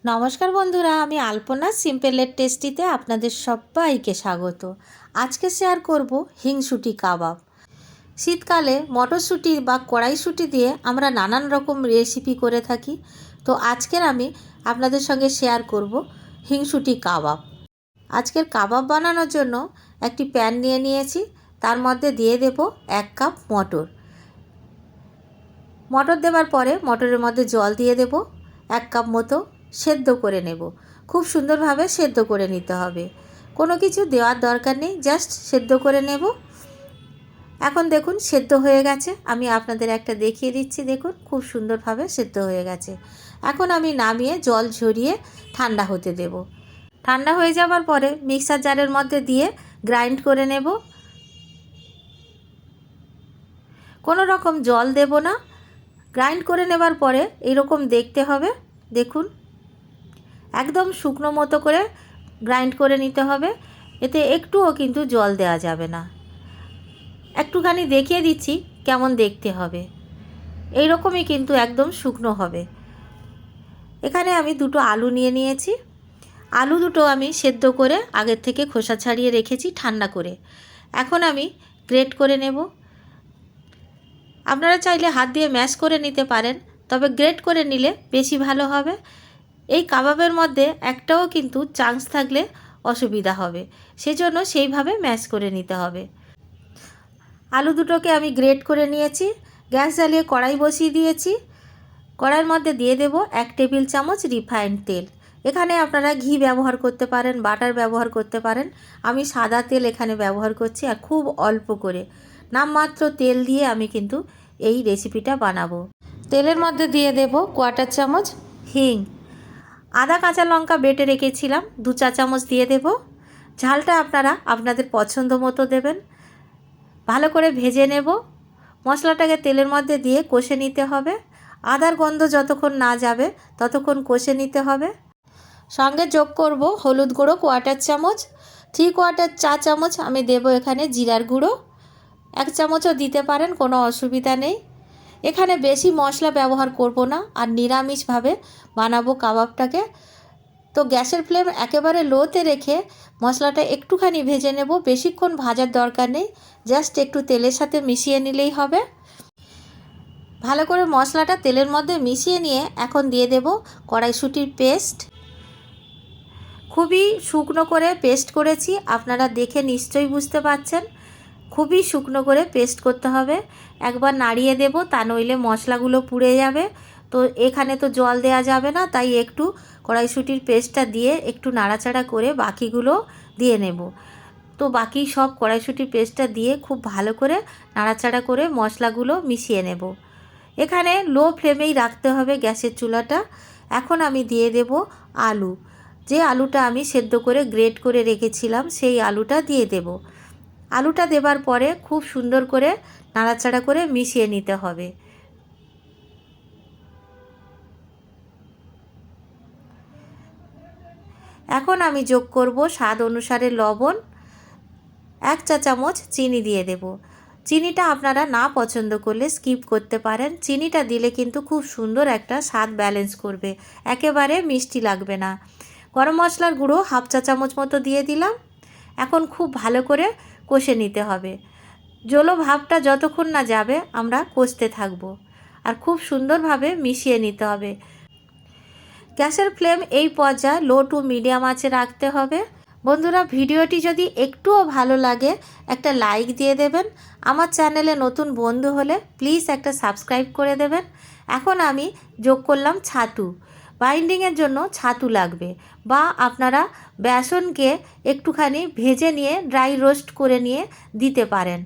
নমস্কার বন্ধুরা, আমি আলপনা সিম্পলের টেস্টিতে আপনাদের সবাইকে স্বাগত। আজকে শেয়ার করব হিংসুটি কাবাব। শীতকালে মটরশুঁটি বা কড়াইশুঁটি দিয়ে আমরা নানান রকম রেসিপি করে থাকি। তো আজকের আমি আপনাদের সঙ্গে শেয়ার করব হিংসুটি কাবাব। আজকের কাবাব বানানোর জন্য একটি প্যান নিয়ে নিয়েছি, তার মধ্যে দিয়ে দেব 1 কাপ মটর। মটর দেওয়ার পরে মটরের মধ্যে জল দিয়ে দেব 1 কাপ মতো, সেদ্ধ করে নেব। খুব সুন্দরভাবে সেদ্ধ করে নিতে হবে, কোনো কিছু দেওয়ার দরকার নেই, জাস্ট সেদ্ধ করে নেব। এখন দেখুন সেদ্ধ হয়ে গেছে, আমি আপনাদের একটা দেখিয়ে দিচ্ছি। দেখুন খুব সুন্দরভাবে সেদ্ধ হয়ে গেছে। এখন আমি নামিয়ে জল ঝরিয়ে ঠান্ডা হতে দেব। ঠান্ডা হয়ে যাওয়ার পরে মিক্সার জারের মধ্যে দিয়ে গ্রাইন্ড করে নেব। কোনো রকম জল দেব না। গ্রাইন্ড করে নেবার পরে এরকম দেখতে হবে। দেখুন একদম শুকনো মতো করে গ্রাইন্ড করে নিতে হবে, এতে একটুও কিন্তু জল দেওয়া যাবে না। একটুখানি দেখিয়ে দিচ্ছি কেমন দেখতে হবে, এই রকমই কিন্তু একদম শুকনো হবে। এখানে আমি 2টো আলু নিয়ে নিয়েছি। আলু দুটো আমি সেদ্ধ করে আগের থেকে খোসা ছাড়িয়ে রেখেছি ঠান্ডা করে। এখন আমি গ্রেট করে নেব। আপনারা চাইলে হাত দিয়ে ম্যাশ করে নিতে পারেন, তবে গ্রেট করে নিলে বেশি ভালো হবে। এই কাবাবের মধ্যে একটাও কিন্তু চান্স থাকলে অসুবিধা হবে, সেজন্য সেইভাবে ম্যাশ করে নিতে হবে। আলু দুটোকে আমি গ্রেট করে নিয়েছি। গ্যাস জ্বালিয়ে কড়াই বসিয়ে দিয়েছি। কড়াইয়ের মধ্যে দিয়ে দেব 1 টেবিল চামচ রিফাইন্ড তেল। এখানে আপনারা ঘি ব্যবহার করতে পারেন, বাটার ব্যবহার করতে পারেন। আমি সাদা তেল এখানে ব্যবহার করছি, আর খুব অল্প করে নামমাত্র তেল দিয়ে আমি কিন্তু এই রেসিপিটা বানাবো। তেলের মধ্যে দিয়ে দেব 1/4 চামচ হিং। আদা কাঁচা লঙ্কা বেটে রেখেছিলাম 2 চা চামচ দিয়ে দেব। ঝালটা আপনারা আপনাদের পছন্দ মতো দেবেন। ভালো করে ভেজে নেব। মশলাটাকে তেলের মধ্যে দিয়ে কষে নিতে হবে। আদার গন্ধ যতক্ষণ না যাবে ততক্ষণ কষে নিতে হবে। সঙ্গে যোগ করব হলুদ গুঁড়ো 1/4 চামচ, 3/4 চা চামচ আমি দেব এখানে জিরার গুঁড়ো। 1 চামচও দিতে পারেন, কোনো অসুবিধা নেই। এখানে বেশি মশলা ব্যবহার করব না, আর নিরামিষভাবে বানাবো কাবাবটাকে। তো গ্যাসের ফ্লেম একেবারে লোতে রেখে মশলাটা একটুখানি ভেজে নেব। বেশিক্ষণ ভাজার দরকার নেই, জাস্ট একটু তেলের সাথে মিশিয়ে নিলেই হবে। ভালো করে মশলাটা তেলের মধ্যে মিশিয়ে নিয়ে এখন দিয়ে দেব কড়াইশুঁটির পেস্ট। খুবই শুকনো করে পেস্ট করেছি, আপনারা দেখে নিশ্চয়ই বুঝতে পারছেন। খুবই শুকনো করে পেস্ট করতে হবে। একবার নাড়িয়ে দেব, তা নইলে মশলাগুলো পুড়ে যাবে। তো এখানে তো জল দেওয়া যাবে না, তাই একটু কড়াইশুঁটির পেস্টটা দিয়ে একটু নাড়াচাড়া করে বাকিগুলো দিয়ে নেব। তো বাকি সব কড়াইশুঁটির পেস্টটা দিয়ে খুব ভালো করে নাড়াচাড়া করে মশলাগুলো মিশিয়ে নেব। এখানে লো ফ্লেমেই রাখতে হবে গ্যাসের চুলাটা। এখন আমি দিয়ে দেব আলু। যে আলুটা আমি সেদ্ধ করে গ্রেট করে রেখেছিলাম সেই আলুটা দিয়ে দেব। আলুটা দেবার পরে খুব সুন্দর করে নাড়াচাড়া করে মিশিয়ে নিতে হবে। এখন আমি যোগ করব স্বাদ অনুসারে লবণ। 1 চা চামচ চিনি দিয়ে দেব। চিনিটা আপনারা না পছন্দ করলে স্কিপ করতে পারেন। চিনিটা দিলে কিন্তু খুব সুন্দর একটা স্বাদ ব্যালেন্স করবে, একেবারে মিষ্টি লাগবে না। গরম মশলার গুঁড়ো 1/2 চা চামচ মতো দিয়ে দিলাম। এখন খুব ভালো করে কষে নিতে হবে। জলো ভাবটা যতক্ষণ না যাবে আমরা কষতে থাকবো, আর খুব সুন্দরভাবে মিশিয়ে নিতে হবে। গ্যাসের ফ্লেম এই পর্যায়ে লো টু মিডিয়াম আঁচে রাখতে হবে। বন্ধুরা, ভিডিওটি যদি একটুও ভালো লাগে একটা লাইক দিয়ে দেবেন। আমার চ্যানেলে নতুন বন্ধু হলে প্লিজ একটা সাবস্ক্রাইব করে দেবেন। এখন আমি যোগ করলাম ছাতু। বাইন্ডিংয়ের জন্য ছাতু লাগবে, বা আপনারা বেসনকে একটুখানি ভেজে নিয়ে ড্রাই রোস্ট করে নিয়ে দিতে পারেন।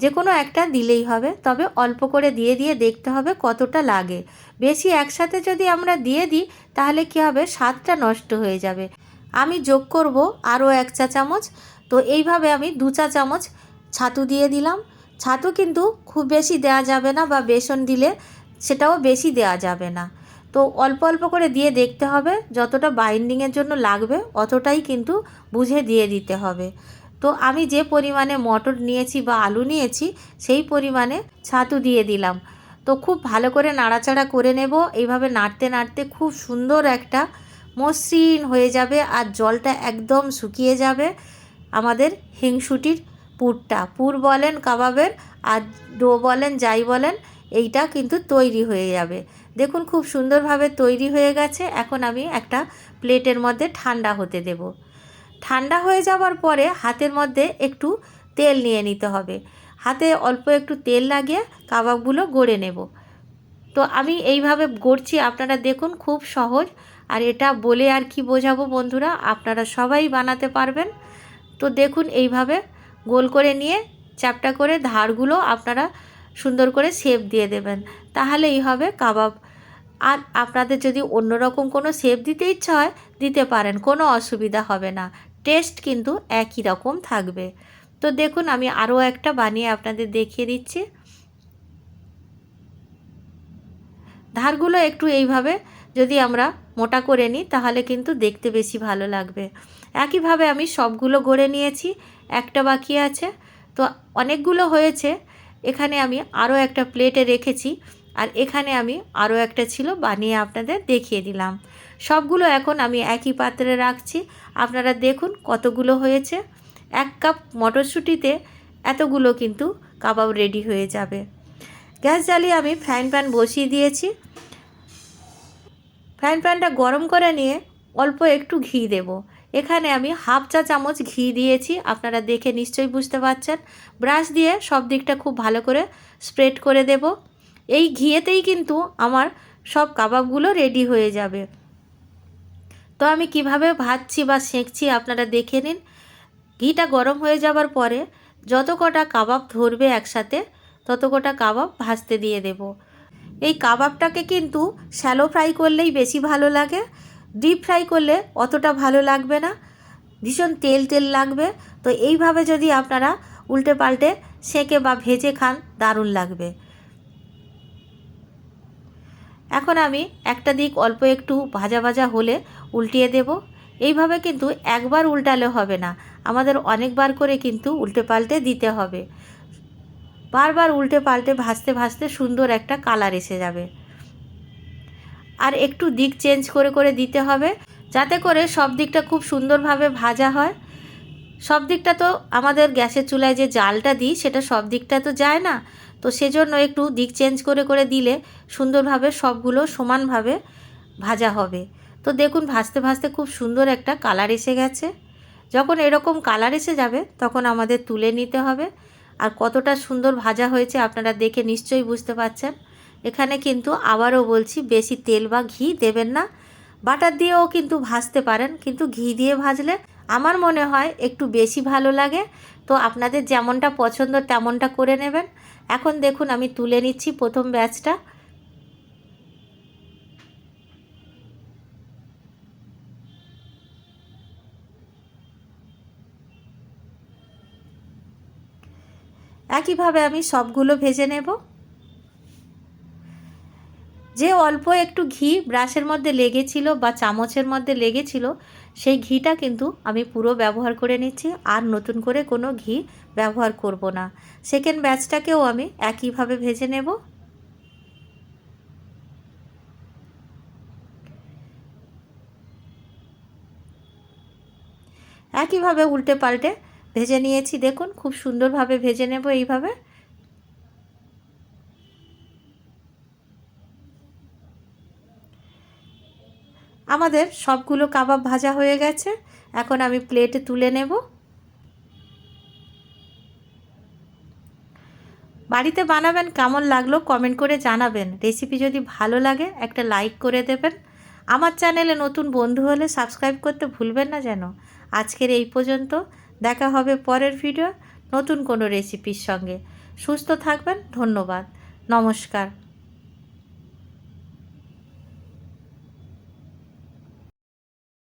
যে কোনো একটা দিলেই হবে, তবে অল্প করে দিয়ে দিয়ে দেখতে হবে কতটা লাগে। বেশি একসাথে যদি আমরা দিয়ে দিই তাহলে কী হবে, স্বাদটা নষ্ট হয়ে যাবে। আমি যোগ করব আরও 1 চা চামচ। তো এইভাবে আমি 2 চা চামচ ছাতু দিয়ে দিলাম। ছাতু কিন্তু খুব বেশি দেওয়া যাবে না, বা বেসন দিলে সেটাও বেশি দেওয়া যাবে না। তো অল্প অল্প করে দিয়ে দেখতে হবে, যতটা বাইন্ডিংয়ের জন্য লাগবে অতটাই কিন্তু বুঝে দিয়ে দিতে হবে। তো আমি যে পরিমাণে মটর নিয়েছি বা আলু নিয়েছি সেই পরিমাণে ছাতু দিয়ে দিলাম। তো খুব ভালো করে নাড়াচাড়া করে নেব। এইভাবে নাড়তে নাড়তে খুব সুন্দর একটা মসৃণ হয়ে যাবে আর জলটা একদম শুকিয়ে যাবে। আমাদের হিংসুটির পুর বলেন কাবাবের, আর ডো বলেন যাই বলেন, এইটা কিন্তু তৈরি হয়ে যাবে। দেখুন খুব সুন্দরভাবে তৈরি হয়ে গেছে। এখন আমি একটা প্লেটের মধ্যে ঠান্ডা হতে দেব। ঠান্ডা হয়ে যাওয়ার পরে হাতের মধ্যে একটু তেল নিয়ে নিতে হবে। হাতে অল্প একটু তেল লাগিয়ে কাবাবগুলো গড়ে নেব। তো আমি এইভাবে গড়ছি, আপনারা দেখুন খুব সহজ। আর এটা বলে আর কি বোঝাবো বন্ধুরা, আপনারা সবাই বানাতে পারবেন। তো দেখুন এইভাবে গোল করে নিয়ে চ্যাপটা করে ধারগুলো আপনারা সুন্দর করে শেপ দিয়ে দেবেন, তাহলেই হবে কাবাব। আর আপনাদের যদি অন্যরকম কোনো শেপ দিতে ইচ্ছা হয় দিতে পারেন, কোনো অসুবিধা হবে না, টেস্ট কিন্তু একই রকম থাকবে। তো দেখুন আমি আরও একটা বানিয়ে আপনাদের দেখিয়ে দিচ্ছি। ধারগুলো একটু এইভাবে যদি আমরা মোটা করে নিই তাহলে কিন্তু দেখতে বেশি ভালো লাগবে। একইভাবে আমি সবগুলো গড়ে নিয়েছি, একটা বাকি আছে। তো অনেকগুলো হয়েছে, এখানে আমি আরও একটা প্লেটে রেখেছি, আর এখানে আমি আরও একটা ছিল বানিয়ে আপনাদের দেখিয়ে দিলাম। সবগুলো এখন আমি একই পাত্রে রাখছি। আপনারা দেখুন কতগুলো হয়েছে। 1 কাপ মটরশুঁটিতে এতগুলো কিন্তু কাবাব রেডি হয়ে যাবে। গ্যাস জ্বালিয়ে আমি ফ্রাইং প্যান বসিয়ে দিয়েছি। ফ্রাইং প্যানটা গরম করে নিয়ে অল্প একটু ঘি দেব। এখানে আমি হাফ চা চামচ ঘি দিয়েছি, আপনারা দেখে নিশ্চয়ই বুঝতে পারছেন। ব্রাশ দিয়ে সব দিকটা খুব ভালো করে স্প্রেড করে দেব। এই ঘিয়েতেই কিন্তু আমার সব কাবাবগুলো রেডি হয়ে যাবে। তো আমি কিভাবে ভাজছি বা সেঁকছি আপনারা দেখে নিন। ঘিটা গরম হয়ে যাবার পরে যত কটা কাবাব ধরবে একসাথে তত কটা কাবাব ভাজতে দিয়ে দেব। এই কাবাবটাকে কিন্তু শ্যালো ফ্রাই করলেই বেশি ভালো লাগে, ডিপ ফ্রাই করলে অতটা ভালো লাগবে না, ভীষণ তেল তেল লাগবে। তো এইভাবে যদি আপনারা উল্টে পাল্টে সেঁকে বা ভেজে খান দারুণ লাগবে। এখন আমি একটা দিক অল্প একটু ভাজা ভাজা হলে উল্টিয়ে দেব। এইভাবে কিন্তু একবার উল্টালে হবে না, আমাদের অনেকবার করে কিন্তু উল্টে পাল্টে দিতে হবে। বারবার উল্টে পাল্টে ভাজতে ভাজতে সুন্দর একটা কালার এসে যাবে। আর একটু দিক চেঞ্জ করে করে দিতে হবে, যাতে করে সব দিকটা খুব সুন্দরভাবে ভাজা হয়। সব দিকটা তো আমাদের গ্যাসের চুলায় যে জালটা দিই সেটা সব দিকটা তো যায় না, তো সেজন্য একটু দিক চেঞ্জ করে করে দিলে সুন্দরভাবে সবগুলো সমানভাবে ভাজা হবে। তো দেখুন ভাজতে ভাজতে খুব সুন্দর একটা কালার এসে গেছে। যখন এরকম কালার এসে যাবে তখন আমাদের তুলে নিতে হবে। আর কতটা সুন্দর ভাজা হয়েছে আপনারা দেখে নিশ্চয়ই বুঝতে পারছেন। এখানে কিন্তু আবারও বলছি, বেশি তেল বা ঘি দেবেন না। বাটার দিয়েও কিন্তু ভাজতে পারেন, কিন্তু ঘি দিয়ে ভাজলে আমার মনে হয় একটু বেশি ভালো লাগে। তো আপনাদের যেমনটা পছন্দ তেমনটা করে নেবেন। এখন দেখুন আমি তুলে নিচ্ছি প্রথম ব্যাচটা। একইভাবে আমি সবগুলো ভেজে নেব। যে অল্প একটু ঘি ব্রাশের মধ্যে লেগেছিল বা চামচের মধ্যে লেগেছিল, সেই ঘিটা কিন্তু আমি পুরো ব্যবহার করে নিচ্ছি, আর নতুন করে কোনো ঘি ব্যবহার করব না। সেকেন্ড ব্যাচটাকেও আমি একইভাবে ভেজে নেব। একইভাবে উল্টে পাল্টে ভেজে নিয়েছি, দেখুন খুব সুন্দরভাবে ভেজে নেব এইভাবে। আমাদের সবগুলো কাবাব ভাজা হয়ে গেছে, এখন আমি প্লেটে তুলে নেব। বাড়িতে বানাবেন, কেমন লাগলো কমেন্ট করে জানাবেন। রেসিপি যদি ভালো লাগে একটা লাইক করে দেবেন। আমার চ্যানেলে নতুন বন্ধু হলে সাবস্ক্রাইব করতে ভুলবেন না যেন। আজকের এই পর্যন্ত, দেখা হবে পরের ভিডিও নতুন কোনো রেসিপির সঙ্গে। সুস্থ থাকবেন, ধন্যবাদ, নমস্কার।